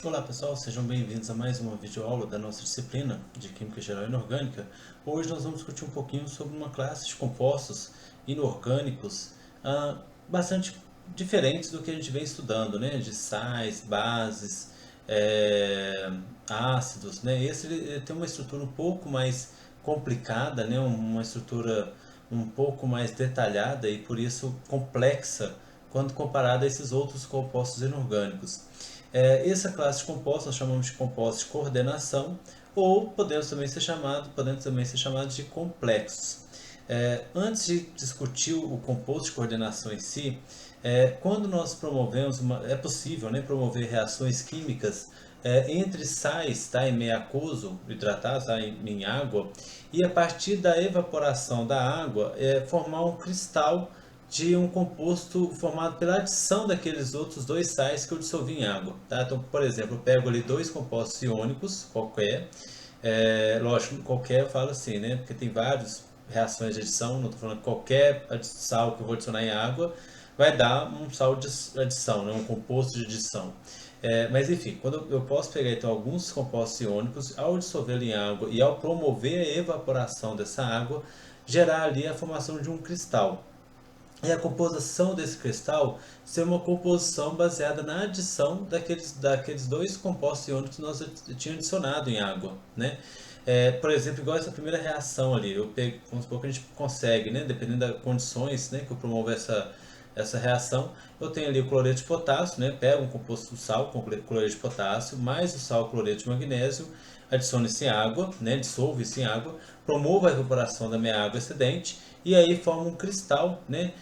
Olá pessoal, sejam bem-vindos a mais uma videoaula da nossa disciplina de Química Geral Inorgânica. Hoje nós vamos discutir um pouquinho sobre uma classe de compostos inorgânicos bastante diferentes do que a gente vem estudando, né? De sais, bases, ácidos, né? Esse ele tem uma estrutura um pouco mais complicada, né? Uma estrutura um pouco mais detalhada e por isso complexa quando comparada a esses outros compostos inorgânicos. Essa classe de compostos nós chamamos de compostos de coordenação ou podemos também ser chamados de complexos. Antes de discutir o composto de coordenação em si, quando nós promovemos é possível, né, promover reações químicas entre sais, tá, em meio aquoso, hidratados, tá, em água, e a partir da evaporação da água formar um cristal de um composto formado pela adição daqueles outros dois sais que eu dissolvi em água. Tá? Então, por exemplo, eu pego ali dois compostos iônicos, qualquer, lógico, qualquer eu falo assim, né? Porque tem várias reações de adição, não estou falando que qualquer sal que eu vou adicionar em água vai dar um sal de adição, né? Um composto de adição. Mas enfim, quando eu posso pegar então alguns compostos iônicos, ao dissolver em água e ao promover a evaporação dessa água, gerar ali a formação de um cristal. E a composição desse cristal ser uma composição baseada na adição daqueles dois compostos iônicos que nós tínhamos adicionado em água, né? Por exemplo, igual essa primeira reação ali, vamos supor que a gente consegue, né, dependendo das condições, né, que eu promovo essa reação, eu tenho ali o cloreto de potássio, né, pego um composto sal com cloreto de potássio, mais o sal cloreto de magnésio, adiciono isso em água, né, dissolvo isso em água, promovo a evaporação da minha água excedente e aí forma um cristal, né,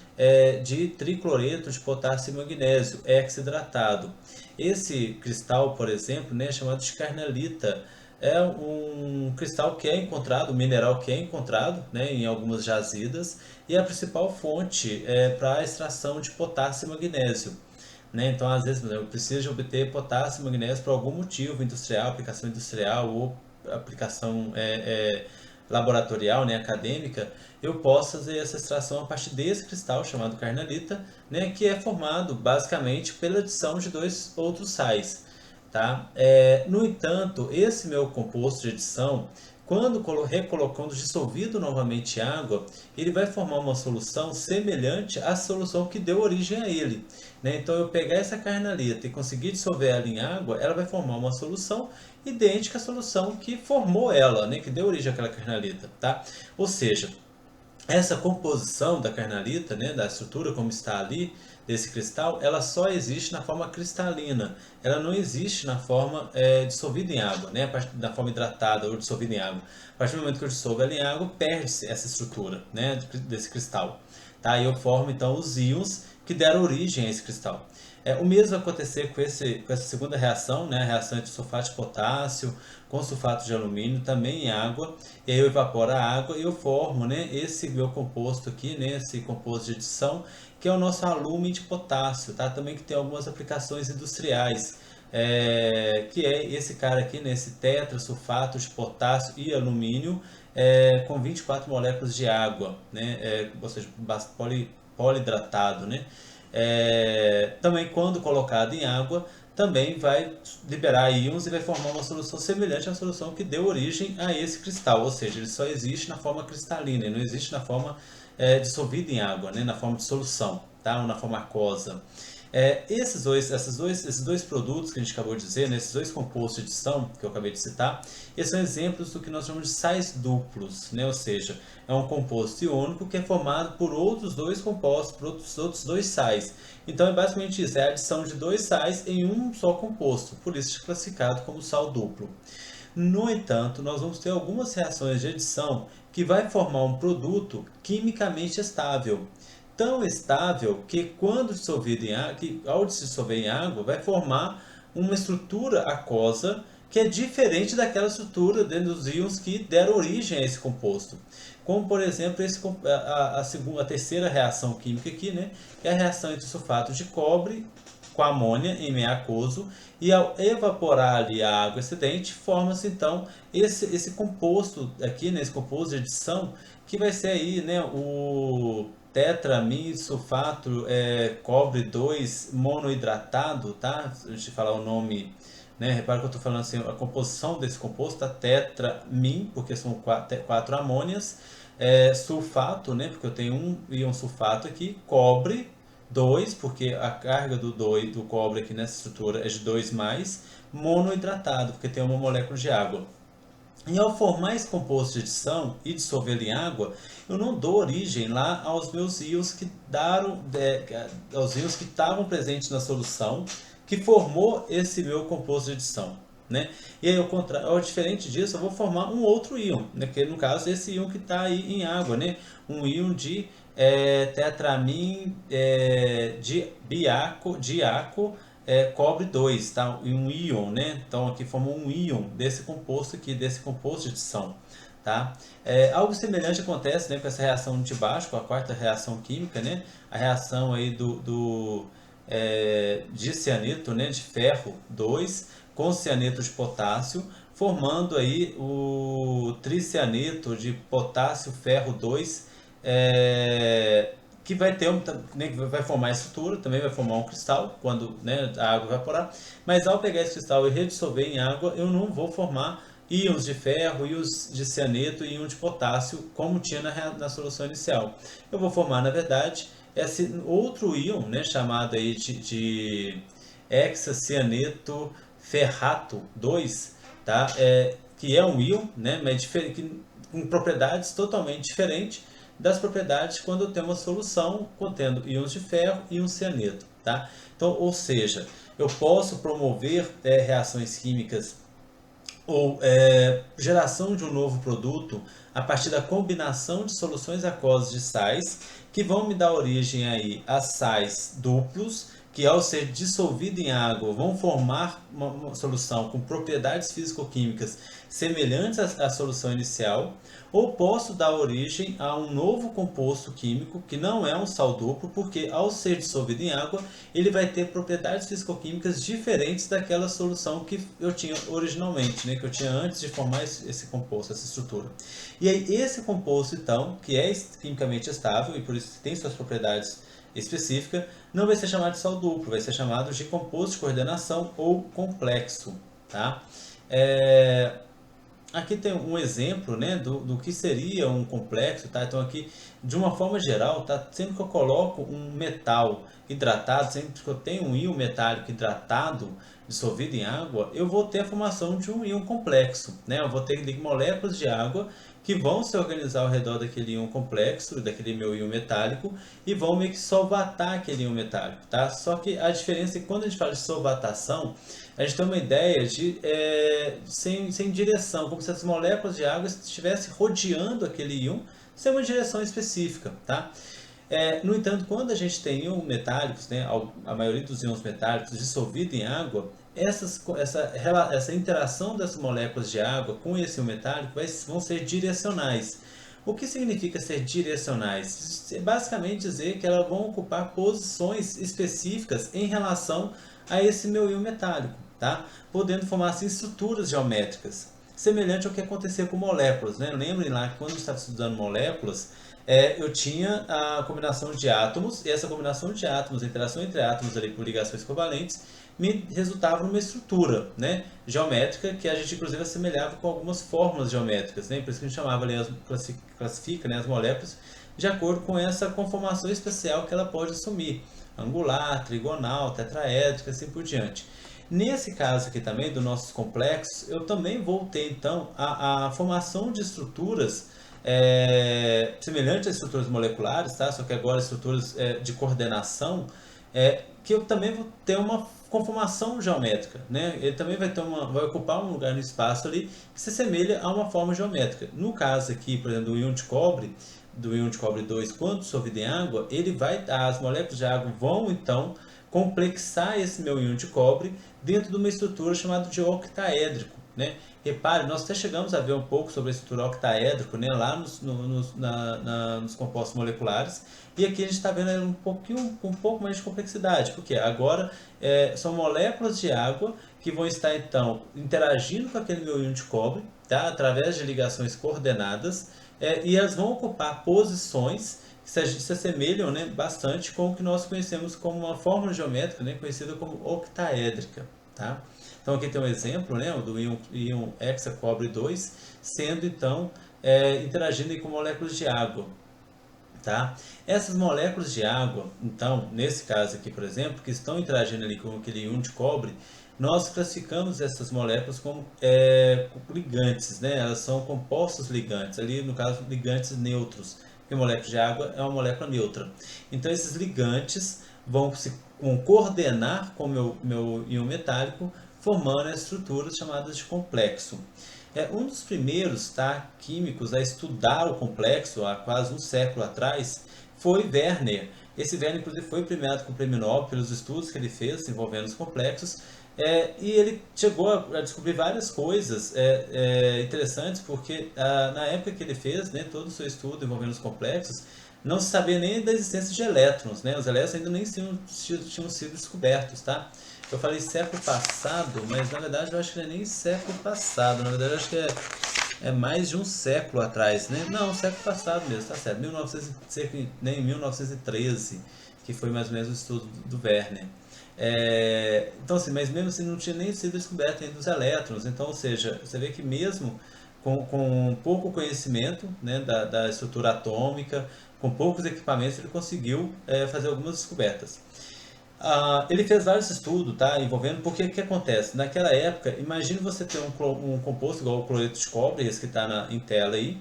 de tricloreto de potássio e magnésio hexidratado. Esse cristal, por exemplo, né, é chamado de carnalita. É um cristal que é encontrado, um mineral que é encontrado, né, em algumas jazidas e é a principal fonte para a extração de potássio e magnésio. Né? Então, às vezes, eu preciso de obter potássio e magnésio por algum motivo industrial, aplicação industrial ou aplicação laboratorial, né, acadêmica, eu posso fazer essa extração a partir desse cristal chamado carnalita, né, que é formado basicamente pela adição de dois outros sais. Tá? No entanto, esse meu composto de adição, quando recolocando dissolvido novamente em água, ele vai formar uma solução semelhante à solução que deu origem a ele. Né? Então, eu pegar essa carnalita e conseguir dissolver ela em água, ela vai formar uma solução idêntica à solução que formou ela, né? Que deu origem àquela carnalita. Tá? Ou seja, essa composição da carnalita, né, da estrutura como está ali, desse cristal, ela só existe na forma cristalina. Ela não existe na forma dissolvida em água, né, na forma hidratada ou dissolvida em água. A partir do momento que eu dissolvo ela em água, perde-se essa estrutura, né, desse cristal. Tá? E eu formo então os íons que deram origem a esse cristal. O mesmo vai acontecer com essa segunda reação, né? A reação entre sulfato de potássio com sulfato de alumínio, também em água. E aí eu evaporo a água e eu formo, né, esse meu composto aqui, né, esse composto de adição, que é o nosso alumínio de potássio, tá? Também que tem algumas aplicações industriais. Que é esse cara aqui, né, esse tetrasulfato de potássio e alumínio com 24 moléculas de água, né, ou seja, polihidratado, né? Também quando colocado em água, também vai liberar íons e vai formar uma solução semelhante à solução que deu origem a esse cristal, ou seja, ele só existe na forma cristalina, ele não existe na forma dissolvida em água, né, na forma de solução, tá, ou na forma aquosa. Esses dois produtos que a gente acabou de dizer, né, esses dois compostos de adição que eu acabei de citar, esses são exemplos do que nós chamamos de sais duplos, né, ou seja, é um composto iônico que é formado por outros dois compostos, por outros dois sais. Então é basicamente isso, é a adição de dois sais em um só composto, por isso é classificado como sal duplo. No entanto, nós vamos ter algumas reações de adição que vai formar um produto quimicamente estável. Tão estável que quando dissolvido em água, que ao se dissolver em água, vai formar uma estrutura aquosa que é diferente daquela estrutura dentro dos íons que deram origem a esse composto. Como, por exemplo, a terceira reação química aqui, né, que é a reação entre sulfato de cobre com amônia em meio aquoso e ao evaporar ali a água excedente, forma-se então esse composto aqui, nesse composto de adição, que vai ser aí, né, o tetramin sulfato cobre 2 monohidratado, tá? Deixa eu falar o nome, né? Repara que eu estou falando assim, a composição desse composto tá tetramin, porque são quatro amônias, sulfato, né? Porque eu tenho um íon sulfato aqui, cobre 2, porque a carga do cobre aqui nessa estrutura é de 2 mais, monohidratado, porque tem uma molécula de água. E ao formar esse composto de adição e dissolvê-lo em água, eu não dou origem lá aos meus íons que aos íons que estavam presentes na solução que formou esse meu composto de adição, né? E aí, ao diferente disso, eu vou formar um outro íon, né? Que no caso esse íon que está aí em água, né? Um íon de tetramin diaco cobre 2, tá? E um íon, né? Então aqui formou um íon desse composto aqui, desse composto de adição, tá? Algo semelhante acontece, né, com essa reação de baixo, com a quarta reação química, né? A reação aí de cianeto, né, de ferro 2 com cianeto de potássio, formando aí o tricianeto de potássio ferro 2, que vai ter né, vai formar a estrutura, também vai formar um cristal quando, né, a água evaporar, mas ao pegar esse cristal e redissolver em água, eu não vou formar íons de ferro, íons de cianeto e íon de potássio como tinha na solução inicial. Eu vou formar, na verdade, esse outro íon, né, chamado aí de hexacianeto ferrato 2, tá? Que é um íon, né, mas com propriedades totalmente diferentes das propriedades quando eu tenho uma solução contendo íons de ferro e um cianeto, tá? Então, ou seja, eu posso promover reações químicas ou geração de um novo produto a partir da combinação de soluções aquosas de sais que vão me dar origem aí a sais duplos que ao ser dissolvido em água vão formar uma solução com propriedades físico-químicas semelhantes à solução inicial, ou posso dar origem a um novo composto químico que não é um sal duplo, porque ao ser dissolvido em água, ele vai ter propriedades físico-químicas diferentes daquela solução que eu tinha originalmente, né, que eu tinha antes de formar esse composto, essa estrutura. E aí esse composto, então, que é quimicamente estável e por isso tem suas propriedades específica, não vai ser chamado de sal duplo, vai ser chamado de composto de coordenação ou complexo, tá? Aqui tem um exemplo, né, do que seria um complexo, tá? Então aqui, de uma forma geral, tá? Sempre que eu coloco um metal hidratado, sempre que eu tenho um íon metálico hidratado, dissolvido em água, eu vou ter a formação de um íon complexo, né? Eu vou ter moléculas de água que vão se organizar ao redor daquele íon complexo, daquele meu íon metálico, e vão meio que solvatar aquele íon metálico, tá? Só que a diferença é que quando a gente fala de solvatação, a gente tem uma ideia de sem direção, como se as moléculas de água estivessem rodeando aquele íon sem uma direção específica, tá? No entanto, quando a gente tem íons metálicos, né, a maioria dos íons metálicos dissolvido em água, essa interação das moléculas de água com esse íon metálico vão ser direcionais. O que significa ser direcionais? É basicamente dizer que elas vão ocupar posições específicas em relação a esse meu íon metálico, tá? Podendo formar assim, estruturas geométricas, semelhante ao que acontecia com moléculas, né? Lembrem lá que quando eu estava estudando moléculas, eu tinha a combinação de átomos, e essa combinação de átomos, a interação entre átomos ali por ligações covalentes, me resultava numa estrutura, né, geométrica que a gente inclusive assemelhava com algumas fórmulas geométricas, né? Por isso que a gente chamava ali, classifica, né, as moléculas de acordo com essa conformação especial que ela pode assumir, angular, trigonal, tetraédrica, assim por diante. Nesse caso aqui também, dos nossos complexos, eu também vou ter então a formação de estruturas semelhantes a estruturas moleculares, tá? Só que agora estruturas de coordenação, que eu também vou ter uma conformação geométrica, né? Ele também vai ocupar um lugar no espaço ali que se assemelha a uma forma geométrica. No caso aqui, por exemplo, do íon de cobre 2, quando dissolvido em água, as moléculas de água vão então complexar esse meu íon de cobre dentro de uma estrutura chamada de octaédrico, né? Repare, nós até chegamos a ver um pouco sobre a estrutura octaédrico, né, lá nos compostos moleculares, e aqui a gente está vendo um pouco mais de complexidade, porque agora são moléculas de água que vão estar então interagindo com aquele meu íon de cobre, tá, através de ligações coordenadas, e elas vão ocupar posições se assemelham, né, bastante com o que nós conhecemos como uma fórmula geométrica, né, conhecida como octaédrica. Tá? Então aqui tem um exemplo, né, do íon hexacobre 2, sendo então interagindo aí com moléculas de água. Tá? Essas moléculas de água, então, nesse caso aqui, por exemplo, que estão interagindo ali com aquele íon de cobre, nós classificamos essas moléculas como ligantes, né? Elas são compostos ligantes, ali no caso ligantes neutros, porque a molécula de água é uma molécula neutra. Então esses ligantes vão coordenar com o meu íon metálico, formando as estruturas chamadas de complexo. Um dos primeiros, tá, químicos a estudar o complexo, há quase um século atrás, foi Werner. Esse Werner, inclusive, foi premiado com o Prêmio Nobel pelos estudos que ele fez envolvendo os complexos. E ele chegou a descobrir várias coisas interessantes, porque na época que ele fez, né, todo o seu estudo envolvendo os complexos, não se sabia nem da existência de elétrons, né? Os elétrons ainda nem tinham sido descobertos, tá? Eu falei século passado, mas na verdade eu acho que não é nem século passado, na verdade eu acho que é mais de um século atrás, né? Não, século passado mesmo, tá certo, 1900, nem 1913, que foi mais ou menos o estudo do Werner. Então assim, mas mesmo assim não tinha nem sido descoberto ainda os elétrons, então, ou seja, você vê que mesmo com pouco conhecimento, né, da estrutura atômica, com poucos equipamentos, ele conseguiu fazer algumas descobertas. Ele fez vários estudos, tá, envolvendo, porque o que acontece? Naquela época, imagine você ter um composto igual o cloreto de cobre, esse que está em tela aí,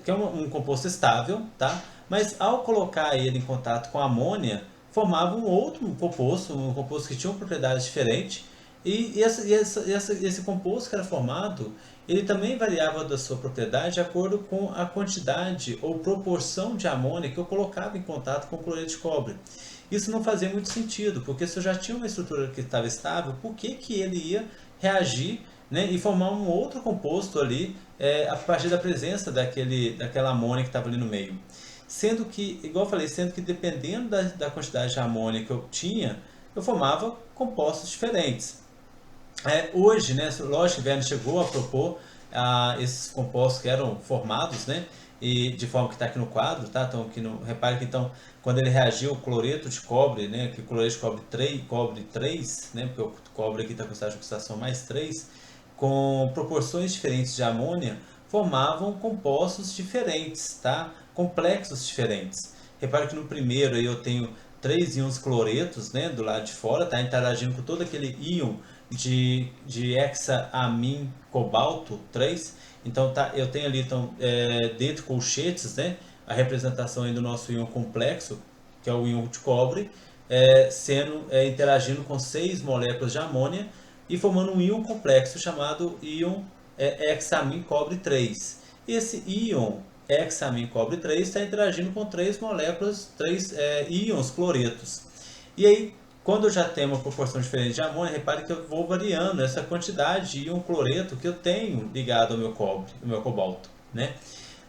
que é um composto estável, tá? Mas ao colocar ele em contato com a amônia, formava um outro composto, um composto que tinha uma propriedade diferente, esse composto que era formado, ele também variava da sua propriedade de acordo com a quantidade ou proporção de amônia que eu colocava em contato com o cloreto de cobre. Isso não fazia muito sentido, porque se eu já tinha uma estrutura que estava estável, por que ele ia reagir, né, e formar um outro composto ali a partir da presença daquela amônia que estava ali no meio? Sendo que, igual eu falei, sendo que dependendo da quantidade de amônia que eu tinha, eu formava compostos diferentes. Hoje, né, lógico que o Werner chegou a propor esses compostos que eram formados, né, e de forma que está aqui no quadro, tá? Então, repare que então, quando ele reagiu o cloreto de cobre, né, que o cloreto de cobre 3, né, porque o cobre aqui está com estágio de oxidação mais 3, com proporções diferentes de amônia, formavam compostos diferentes, tá? Complexos diferentes. Repare que no primeiro aí eu tenho 3 íons cloretos, né, do lado de fora, tá interagindo com todo aquele íon de hexamin cobalto 3. Então eu tenho ali então, dentro colchetes, né, a representação aí do nosso íon complexo, que é o íon de cobre, interagindo com 6 moléculas de amônia e formando um íon complexo chamado íon hexamin cobre 3. Esse íon hexamin cobre 3 está interagindo com 3 moléculas, 3 íons cloretos. E aí, quando eu já tenho uma proporção diferente de amônia, repare que eu vou variando essa quantidade de íon cloreto que eu tenho ligado ao meu cobre, ao meu cobalto, né?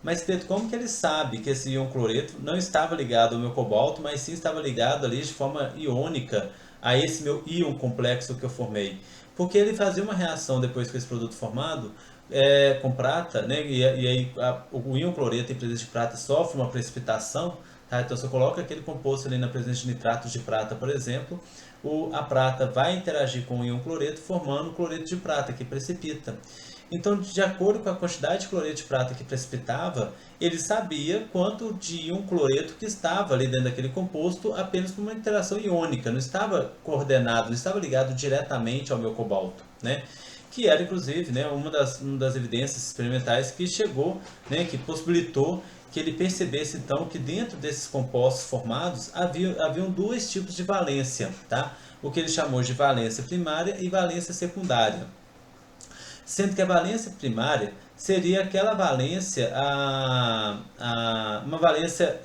Mas Pedro, como que ele sabe que esse íon cloreto não estava ligado ao meu cobalto, mas sim estava ligado ali de forma iônica a esse meu íon complexo que eu formei? Porque ele fazia uma reação depois com esse produto formado com prata, né? E aí o íon cloreto em presença de prata sofre uma precipitação, tá? Então, se eu coloco aquele composto ali na presença de nitratos de prata, por exemplo, a prata vai interagir com o íon cloreto, formando o cloreto de prata, que precipita. Então, de acordo com a quantidade de cloreto de prata que precipitava, ele sabia quanto de íon cloreto que estava ali dentro daquele composto apenas por uma interação iônica, não estava coordenado, não estava ligado diretamente ao meu cobalto, né? Que era, inclusive, né, uma das evidências experimentais que chegou, né, que possibilitou que ele percebesse então que dentro desses compostos formados haviam dois tipos de valência, tá? O que ele chamou de valência primária e valência secundária. Sendo que a valência primária seria aquela valência, uma valência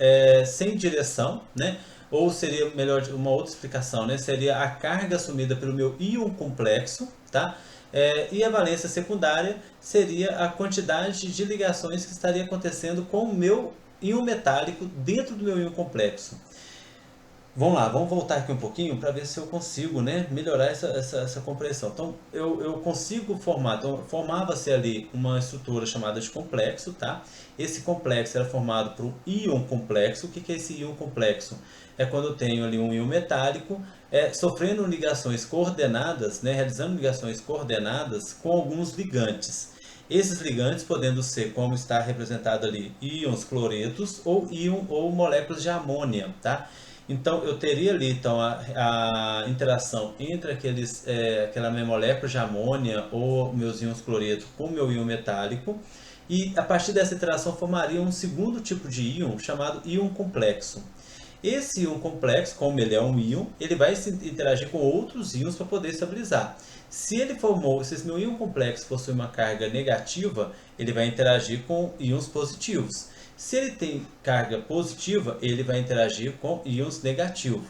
sem direção, né? Ou seria melhor uma outra explicação, né? Seria a carga assumida pelo meu íon complexo, tá? E a valência secundária seria a quantidade de ligações que estaria acontecendo com o meu íon metálico dentro do meu íon complexo. Vamos lá, vamos voltar aqui um pouquinho para ver se eu consigo, né, melhorar essa compreensão. Então, eu consigo formar, então, formava-se ali uma estrutura chamada de complexo, tá? Esse complexo era formado por um íon complexo. O que que é esse íon complexo? É quando eu tenho ali um íon metálico sofrendo ligações coordenadas, né, realizando ligações coordenadas com alguns ligantes. Esses ligantes podendo ser, como está representado ali, íons cloretos ou moléculas de amônia, tá? Então eu teria ali então a interação entre aquela minha molécula de amônia ou meus íons cloreto com o meu íon metálico, e a partir dessa interação formaria um segundo tipo de íon chamado íon complexo. Esse íon complexo, como ele é um íon, ele vai se interagir com outros íons para poder estabilizar. Se esse meu íon complexo possui uma carga negativa, ele vai interagir com íons positivos. Se ele tem carga positiva, ele vai interagir com íons negativos.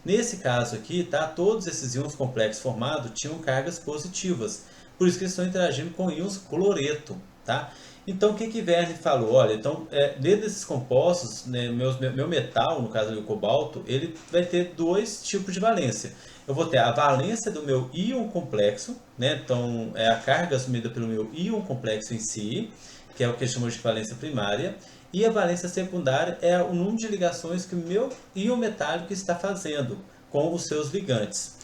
Nesse caso aqui, tá, todos esses íons complexos formados tinham cargas positivas. Por isso que eles estão interagindo com íons cloreto, tá? Então, o que que Verne falou? Olha, então, dentro desses compostos, né, meu metal, no caso do cobalto, ele vai ter dois tipos de valência. Eu vou ter a valência do meu íon complexo, né? Então, é a carga assumida pelo meu íon complexo em si, que é o que chamamos de valência primária, e a valência secundária é o número de ligações que o meu íon metálico está fazendo com os seus ligantes.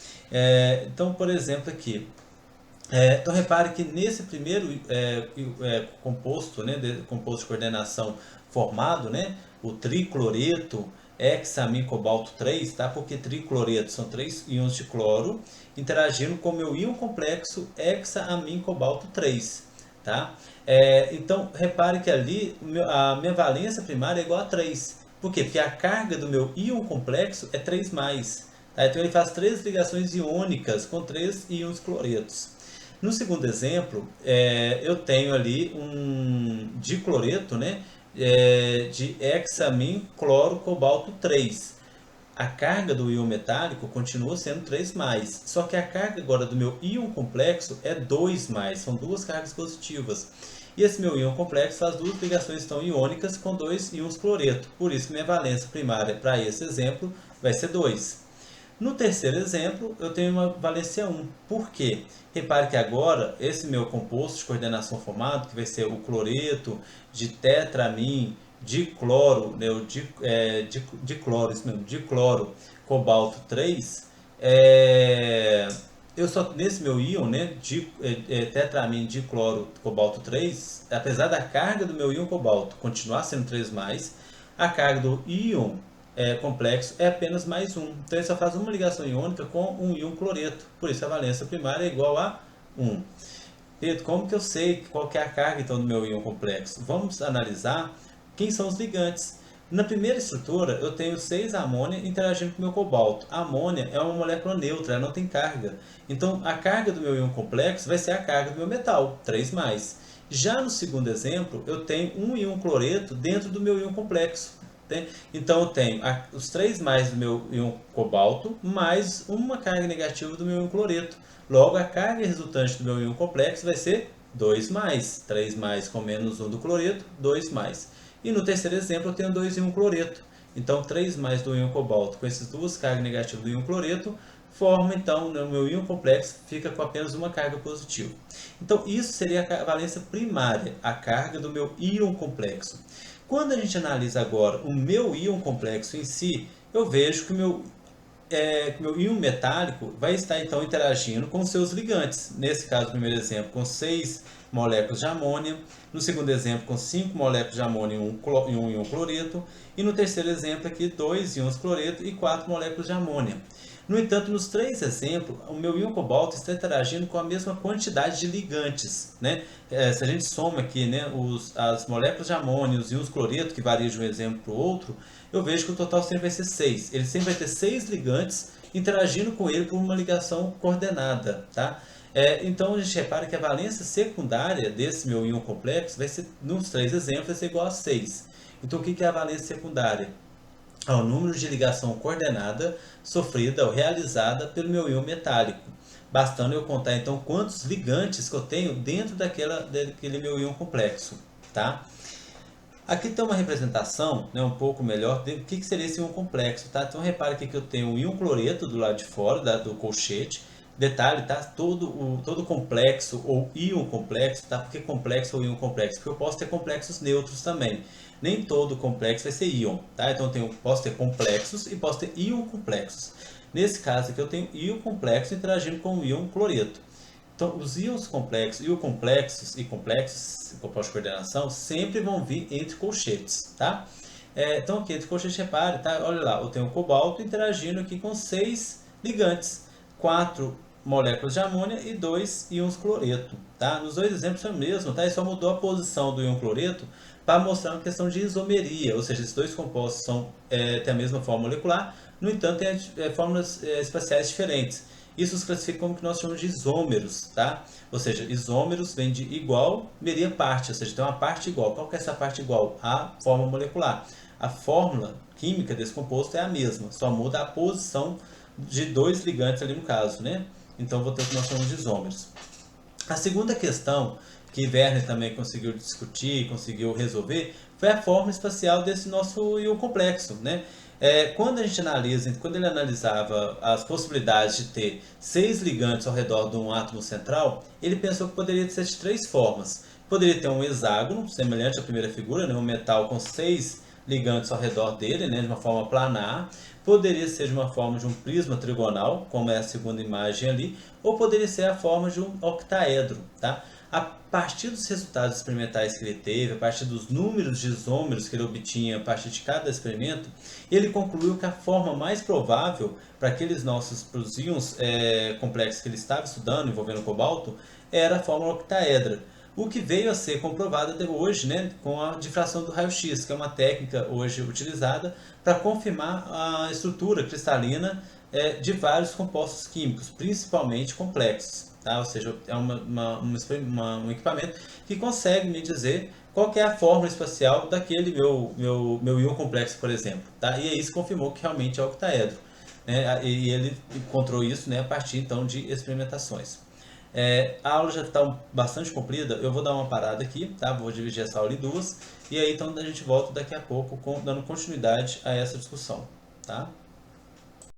Então, por exemplo, aqui, então repare que nesse primeiro composto, né, composto de coordenação formado, né, o tricloreto hexamin cobalto 3, tá? Porque tricloreto são três íons de cloro interagindo com o meu íon complexo hexamin cobalto 3, tá? Então repare que ali a minha valência primária é igual a 3. Por quê? Porque a carga do meu íon complexo é 3 mais. Tá? Então ele faz três ligações iônicas com três íons cloretos. No segundo exemplo, eu tenho ali um dicloreto, né, de hexamin cloro cobalto 3. A carga do íon metálico continua sendo 3 mais, só que a carga agora do meu íon complexo é 2 mais, são duas cargas positivas. E esse meu íon complexo faz duas ligações então iônicas com dois íons cloreto. Por isso que minha valência primária para esse exemplo vai ser 2. No terceiro exemplo, eu tenho uma valência 1. Por quê? Repare que agora, esse meu composto de coordenação formado, que vai ser o cloreto de tetramin, dicloro, né, dicloro, isso mesmo, dicloro, cobalto 3, eu só, nesse meu íon, né, tetramin, dicloro, cobalto 3, apesar da carga do meu íon cobalto continuar sendo 3+, a carga do íon complexo é apenas mais um. Então ele só faz uma ligação iônica com um íon cloreto. Por isso a valência primária é igual a 1. Pedro, como que eu sei qual que é a carga então do meu íon complexo? Vamos analisar quem são os ligantes. Na primeira estrutura, eu tenho 6 amônia interagindo com o meu cobalto. A amônia é uma molécula neutra, ela não tem carga. Então, a carga do meu íon complexo vai ser a carga do meu metal, 3 mais. Já no segundo exemplo, eu tenho um íon cloreto dentro do meu íon complexo. Né? Então, eu tenho os 3 mais do meu íon cobalto, mais uma carga negativa do meu íon cloreto. Logo, a carga resultante do meu íon complexo vai ser 2 mais. 3 mais com menos 1 do cloreto, 2 mais. E no terceiro exemplo eu tenho 2 íon cloreto. Então 3 mais do íon cobalto com essas duas cargas negativas do íon cloreto forma então o meu íon complexo fica com apenas uma carga positiva. Então isso seria a valência primária, a carga do meu íon complexo. Quando a gente analisa agora o meu íon complexo em si, eu vejo que o meu íon metálico vai estar então interagindo com seus ligantes. Nesse caso, no primeiro exemplo, com 6 moléculas de amônia. No segundo exemplo, com 5 moléculas de amônia e um íon cloreto. E no terceiro exemplo aqui, 2 íons cloreto e 4 moléculas de amônia. No entanto, nos três exemplos, o meu íon cobalto está interagindo com a mesma quantidade de ligantes. Né? Se a gente soma aqui, né, as moléculas de amônia e os íons cloreto, que varia de um exemplo para o outro, eu vejo que o total sempre vai ser 6. Ele sempre vai ter 6 ligantes interagindo com ele por uma ligação coordenada. Tá? Então a gente repara que a valência secundária desse meu íon complexo vai ser, nos três exemplos, vai ser igual a 6. Então o que é a valência secundária? Ao número de ligação coordenada sofrida ou realizada pelo meu íon metálico. Bastando eu contar então quantos ligantes que eu tenho dentro daquele meu íon complexo. Tá? Aqui tem uma representação, né, um pouco melhor do que seria esse íon complexo, tá? Então repare aqui que eu tenho o íon cloreto do lado de fora do colchete. Detalhe, tá? Todo complexo ou íon complexo, tá? Por que complexo ou íon complexo? Porque eu posso ter complexos neutros também. Nem todo complexo vai ser íon, tá? Então posso ter complexos e posso ter íon complexos. Nesse caso aqui eu tenho íon complexo interagindo com o íon cloreto. Então, os íons complexos e complexos, compostos de coordenação, sempre vão vir entre colchetes, tá? Então, aqui entre colchetes, repare, tá? Olha lá, eu tenho o cobalto interagindo aqui com 6 ligantes, 4 moléculas de amônia e 2 íons cloreto, tá? Nos dois exemplos é o mesmo, tá? E só mudou a posição do íon cloreto para mostrar uma questão de isomeria, ou seja, esses dois compostos têm a mesma forma molecular, no entanto, têm fórmulas espaciais diferentes. Isso os classifica como que nós chamamos de isômeros, tá? Ou seja, isômeros vem de igual, meria parte, ou seja, tem uma parte igual. Qual que é essa parte igual? A forma molecular. A fórmula química desse composto é a mesma, só muda a posição de dois ligantes ali no caso, né? Então, vou ter o que nós chamamos de isômeros. A segunda questão que Werner também conseguiu discutir, conseguiu resolver, foi a forma espacial desse nosso íon complexo, né? Quando ele analisava as possibilidades de ter 6 ligantes ao redor de um átomo central, ele pensou que poderia ser de 3 formas. Poderia ter um hexágono, semelhante à primeira figura, né? Um metal com 6 ligantes ao redor dele, né? De uma forma planar. Poderia ser de uma forma de um prisma trigonal, como é a segunda imagem ali, ou poderia ser a forma de um octaedro, tá? A partir dos resultados experimentais que ele teve, a partir dos números de isômeros que ele obtinha a partir de cada experimento, ele concluiu que a forma mais provável para aqueles nossos íons complexos que ele estava estudando, envolvendo o cobalto, era a forma octaedra. O que veio a ser comprovado até hoje, né, com a difração do raio-x, que é uma técnica hoje utilizada para confirmar a estrutura cristalina de vários compostos químicos, principalmente complexos. Tá? Ou seja, é um equipamento que consegue me dizer qual que é a fórmula espacial daquele meu íon complexo, por exemplo. Tá? E aí se confirmou que realmente é octaedro. Né? E ele encontrou isso, né, a partir então de experimentações. A aula já está bastante comprida, eu vou dar uma parada aqui, tá? Vou dividir essa aula em duas, e aí então a gente volta daqui a pouco dando continuidade a essa discussão. Tá?